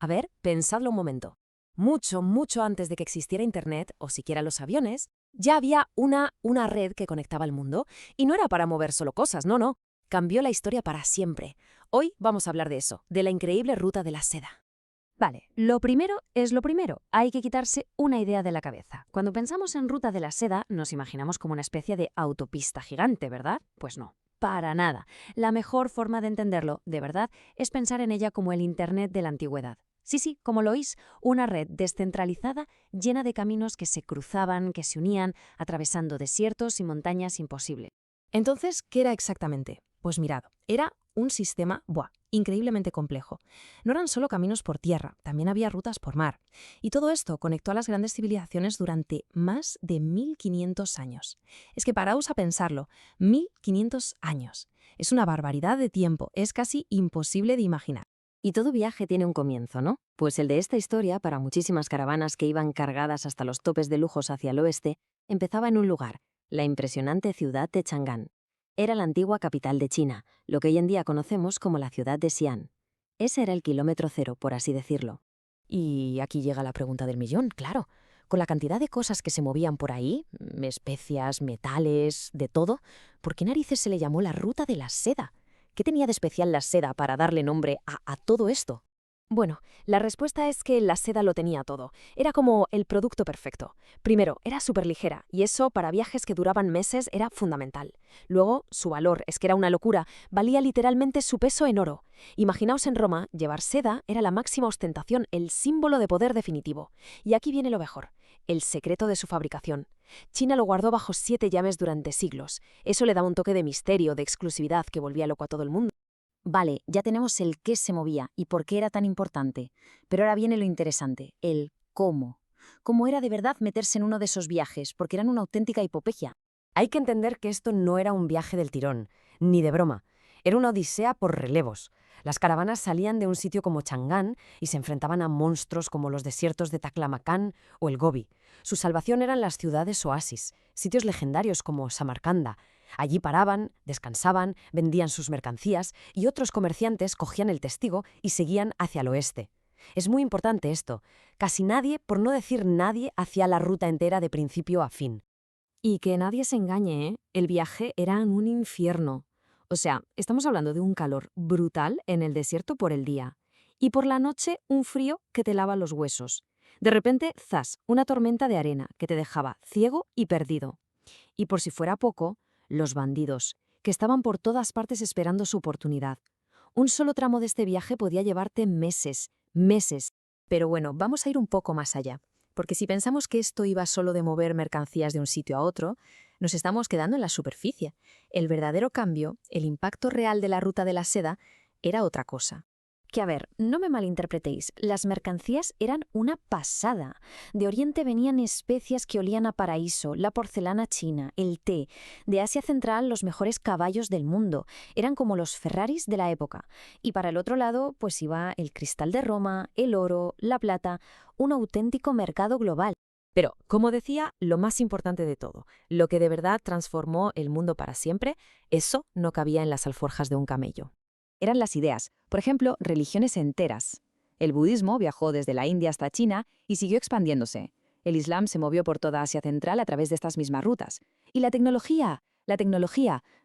A ver, pensadlo un momento. Mucho, mucho antes de que existiera Internet, o siquiera los aviones, ya había una red que conectaba el mundo, y no era para mover solo cosas, no, no. Cambió la historia para siempre. Hoy vamos a hablar de eso, de la increíble ruta de la seda. Vale, lo primero es lo primero. Hay que quitarse una idea de la cabeza. Cuando pensamos en ruta de la seda, nos imaginamos como una especie de autopista gigante, ¿verdad? Pues no, para nada. La mejor forma de entenderlo, de verdad, es pensar en ella como el Internet de la antigüedad. Sí, sí, como lo oís, una red descentralizada llena de caminos que se cruzaban, que se unían, atravesando desiertos y montañas imposibles. Entonces, ¿qué era exactamente? Pues mirad, era un sistema, increíblemente complejo. No eran solo caminos por tierra, también había rutas por mar. Y todo esto conectó a las grandes civilizaciones durante más de 1500 años. Es que paraos a pensarlo, 1500 años. Es una barbaridad de tiempo, es casi imposible de imaginar. Y todo viaje tiene un comienzo, ¿no? Pues el de esta historia, para muchísimas caravanas que iban cargadas hasta los topes de lujos hacia el oeste, empezaba en un lugar, la impresionante ciudad de Chang'an. Era la antigua capital de China, lo que hoy en día conocemos como la ciudad de Xi'an. Ese era el kilómetro cero, por así decirlo. Y aquí llega la pregunta del millón, claro. Con la cantidad de cosas que se movían por ahí, especias, metales, de todo, ¿por qué narices se le llamó la ruta de la seda? ¿Qué tenía de especial la seda para darle nombre a todo esto? Bueno, la respuesta es que la seda lo tenía todo. Era como el producto perfecto. Primero, era súper ligera, y eso para viajes que duraban meses era fundamental. Luego, su valor, es que era una locura, valía literalmente su peso en oro. Imaginaos en Roma, llevar seda era la máxima ostentación, el símbolo de poder definitivo. Y aquí viene lo mejor, el secreto de su fabricación. China lo guardó bajo 7 llaves durante siglos. Eso le daba un toque de misterio, de exclusividad que volvía loco a todo el mundo. Vale, ya tenemos el qué se movía y por qué era tan importante. Pero ahora viene lo interesante, el cómo. ¿Cómo era de verdad meterse en uno de esos viajes? Porque eran una auténtica epopeya. Hay que entender que esto no era un viaje del tirón, ni de broma. Era una odisea por relevos. Las caravanas salían de un sitio como Chang'an y se enfrentaban a monstruos como los desiertos de Taklamakan o el Gobi. Su salvación eran las ciudades oasis, sitios legendarios como Samarcanda. Allí paraban, descansaban, vendían sus mercancías y otros comerciantes cogían el testigo y seguían hacia el oeste. Es muy importante esto. Casi nadie, por no decir nadie, hacía la ruta entera de principio a fin. Y que nadie se engañe, ¿eh? El viaje era un infierno. O sea, estamos hablando de un calor brutal en el desierto por el día. Y por la noche, un frío que te lava los huesos. De repente, zas, una tormenta de arena que te dejaba ciego y perdido. Y por si fuera poco, los bandidos, que estaban por todas partes esperando su oportunidad. Un solo tramo de este viaje podía llevarte meses, meses. Pero bueno, vamos a ir un poco más allá. Porque si pensamos que esto iba solo de mover mercancías de un sitio a otro, nos estamos quedando en la superficie. El verdadero cambio, el impacto real de la ruta de la seda, era otra cosa. Que a ver, no me malinterpretéis, las mercancías eran una pasada. De Oriente venían especias que olían a paraíso, la porcelana china, el té. De Asia Central los mejores caballos del mundo. Eran como los Ferraris de la época. Y para el otro lado, pues iba el cristal de Roma, el oro, la plata, un auténtico mercado global. Pero, como decía, lo más importante de todo, lo que de verdad transformó el mundo para siempre, eso no cabía en las alforjas de un camello. Eran las ideas, por ejemplo, religiones enteras. El budismo viajó desde la India hasta China y siguió expandiéndose. El Islam se movió por toda Asia Central a través de estas mismas rutas. Y la tecnología,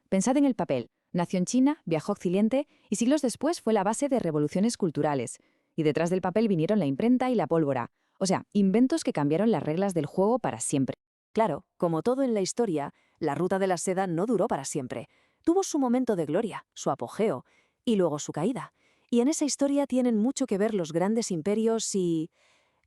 pensad en el papel. Nació en China, viajó a Occidente y siglos después fue la base de revoluciones culturales. Y detrás del papel vinieron la imprenta y la pólvora. O sea, inventos que cambiaron las reglas del juego para siempre. Claro, como todo en la historia, la ruta de la seda no duró para siempre. Tuvo su momento de gloria, su apogeo, y luego su caída. Y en esa historia tienen mucho que ver los grandes imperios y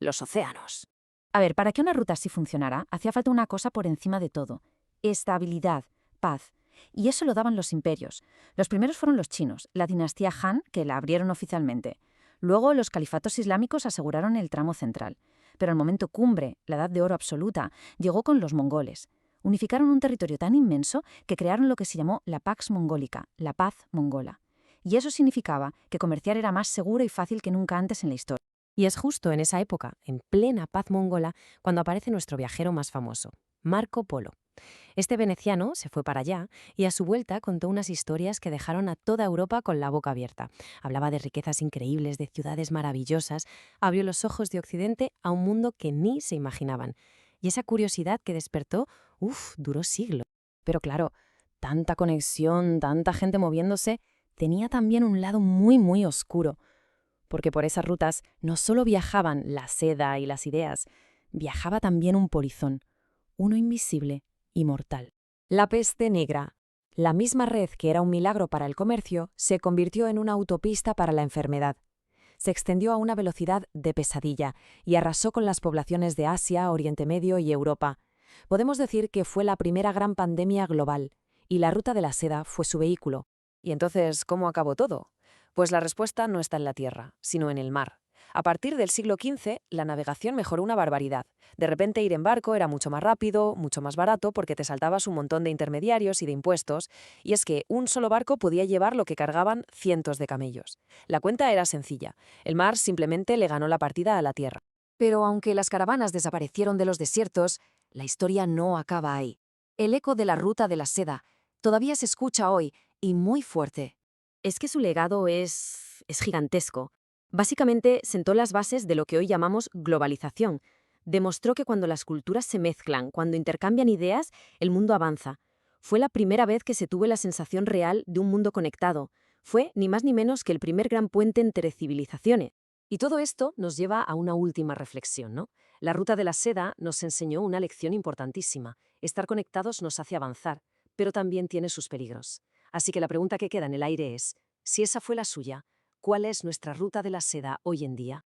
los océanos. A ver, para que una ruta así funcionara, hacía falta una cosa por encima de todo: estabilidad, paz. Y eso lo daban los imperios. Los primeros fueron los chinos, la dinastía Han, que la abrieron oficialmente. Luego los califatos islámicos aseguraron el tramo central. Pero el momento cumbre, la edad de oro absoluta, llegó con los mongoles. Unificaron un territorio tan inmenso que crearon lo que se llamó la Pax Mongólica, la paz mongola. Y eso significaba que comerciar era más seguro y fácil que nunca antes en la historia. Y es justo en esa época, en plena paz mongola, cuando aparece nuestro viajero más famoso, Marco Polo. Este veneciano se fue para allá y a su vuelta contó unas historias que dejaron a toda Europa con la boca abierta. Hablaba de riquezas increíbles, de ciudades maravillosas, abrió los ojos de Occidente a un mundo que ni se imaginaban. Y esa curiosidad que despertó, duró siglos. Pero claro, tanta conexión, tanta gente moviéndose, tenía también un lado muy, muy oscuro. Porque por esas rutas no solo viajaban la seda y las ideas, viajaba también un polizón, uno invisible y mortal. La peste negra. La misma red que era un milagro para el comercio se convirtió en una autopista para la enfermedad. Se extendió a una velocidad de pesadilla y arrasó con las poblaciones de Asia, Oriente Medio y Europa. Podemos decir que fue la primera gran pandemia global, y la ruta de la seda fue su vehículo. ¿Y entonces cómo acabó todo? Pues la respuesta no está en la tierra, sino en el mar. A partir del siglo XV, la navegación mejoró una barbaridad. De repente ir en barco era mucho más rápido, mucho más barato, porque te saltabas un montón de intermediarios y de impuestos, y es que un solo barco podía llevar lo que cargaban cientos de camellos. La cuenta era sencilla. El mar simplemente le ganó la partida a la tierra. Pero aunque las caravanas desaparecieron de los desiertos, la historia no acaba ahí. El eco de la ruta de la seda todavía se escucha hoy, y muy fuerte. Es que su legado es gigantesco. Básicamente sentó las bases de lo que hoy llamamos globalización. Demostró que cuando las culturas se mezclan, cuando intercambian ideas, el mundo avanza. Fue la primera vez que se tuvo la sensación real de un mundo conectado. Fue ni más ni menos que el primer gran puente entre civilizaciones. Y todo esto nos lleva a una última reflexión, ¿no? La ruta de la seda nos enseñó una lección importantísima. Estar conectados nos hace avanzar, pero también tiene sus peligros. Así que la pregunta que queda en el aire es, si esa fue la suya, ¿cuál es nuestra ruta de la seda hoy en día?